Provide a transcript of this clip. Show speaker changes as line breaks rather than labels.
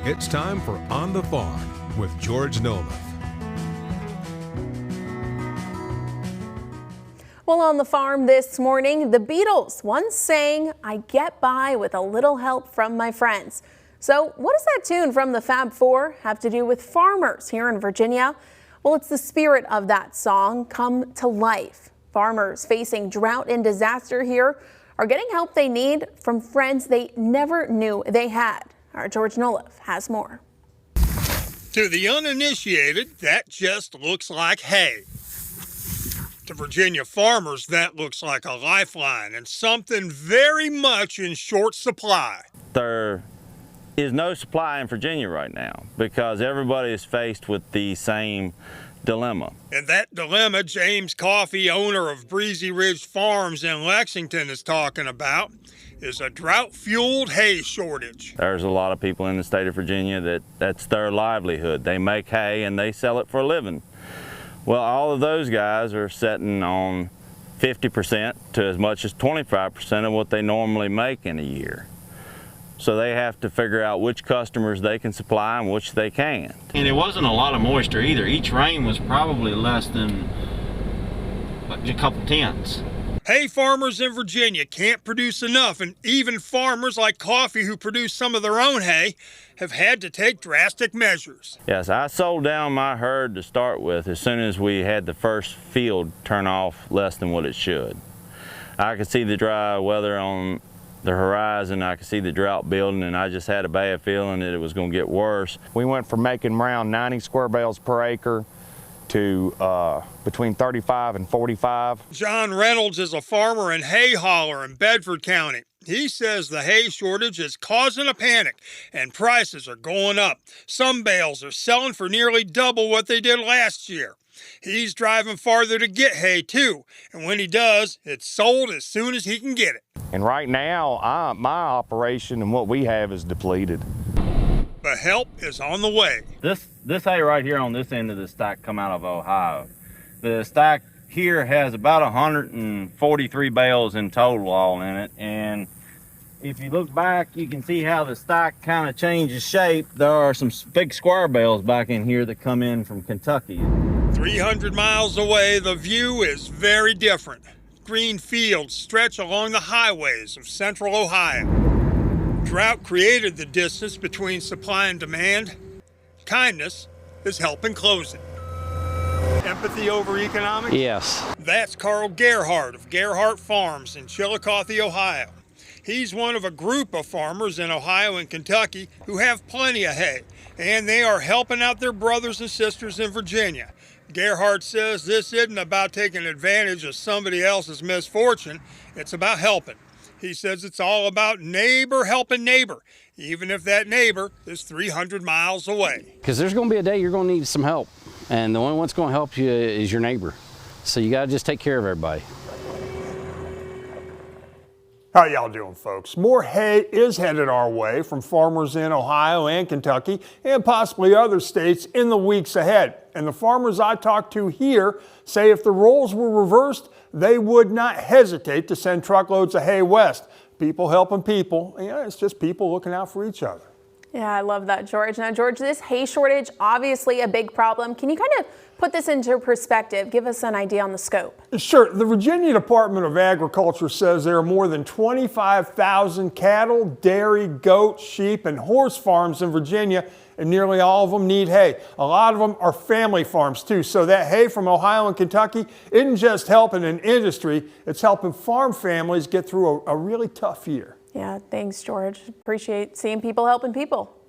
It's time for On the Farm with George Noleth.
Well, on the farm this morning, the Beatles once sang, "I get by with a little help from my friends." So what does that tune from the Fab Four have to do with farmers here in Virginia? Well, it's the spirit of that song come to life. Farmers facing drought and disaster here are getting help they need from friends they never knew they had. Our George Noleth has more.
To the uninitiated, that just looks like hay. To Virginia farmers, that looks like a lifeline and something very much in short supply.
There is no supply in Virginia right now because everybody is faced with the same dilemma.
And that dilemma James Coffey, owner of Breezy Ridge Farms in Lexington, is talking about is a drought-fueled hay shortage.
There's a lot of people in the state of Virginia that's their livelihood. They make hay and they sell it for a living. Well, all of those guys are sitting on 50% to as much as 25% of what they normally make in a year. So they have to figure out which customers they can supply and which they can't.
And it wasn't a lot of moisture either. Each rain was probably less than a couple tenths.
Hay farmers in Virginia can't produce enough, and even farmers like Coffey, who produce some of their own hay, have had to take drastic measures.
Yes, I sold down my herd to start with as soon as we had the first field turn off less than what it should. I could see the dry weather on the horizon, I could see the drought building, and I just had a bad feeling that it was going to get worse.
We went from making around 90 square bales per acre to between 35 and 45.
John Reynolds is a farmer in Hay Holler in Bedford County. He says the hay shortage is causing a panic and prices are going up. Some bales are selling for nearly double what they did last year. He's driving farther to get hay too, and when he does, it's sold as soon as he can get it.
And right now, my operation and what we have is depleted.
But help is on the way.
This hay right here on this end of the stack come out of Ohio. The stack here has about 143 bales in total all in it, and if you look back, you can see how the stack kind of changes shape. There are some big square bales back in here that come in from Kentucky.
300 miles away, the view is very different. Green fields stretch along the highways of central Ohio. Drought created the distance between supply and demand. Kindness is helping close it. Empathy over economics?
Yes.
That's Carl Gerhardt of Gerhardt Farms in Chillicothe, Ohio. He's one of a group of farmers in Ohio and Kentucky who have plenty of hay, and they are helping out their brothers and sisters in Virginia. Gerhardt says this isn't about taking advantage of somebody else's misfortune, it's about helping. He says it's all about neighbor helping neighbor, even if that neighbor is 300 miles away.
Because there's going to be a day you're going to need some help, and the only one that's going to help you is your neighbor. So you got to just take care of everybody.
How y'all doing, folks? More hay is headed our way from farmers in Ohio and Kentucky and possibly other states in the weeks ahead. And the farmers I talked to here say if the roles were reversed, they would not hesitate to send truckloads of hay west. People helping people. Yeah, it's just people looking out for each other.
Yeah, I love that, George. Now, George, this hay shortage, obviously a big problem. Can you kind of put this into perspective? Give us an idea on the scope.
Sure. The Virginia Department of Agriculture says there are more than 25,000 cattle, dairy, goat, sheep, and horse farms in Virginia, and nearly all of them need hay. A lot of them are family farms, too. So that hay from Ohio and Kentucky isn't just helping an industry, it's helping farm families get through a really tough year.
Yeah, thanks, George. Appreciate seeing people helping people.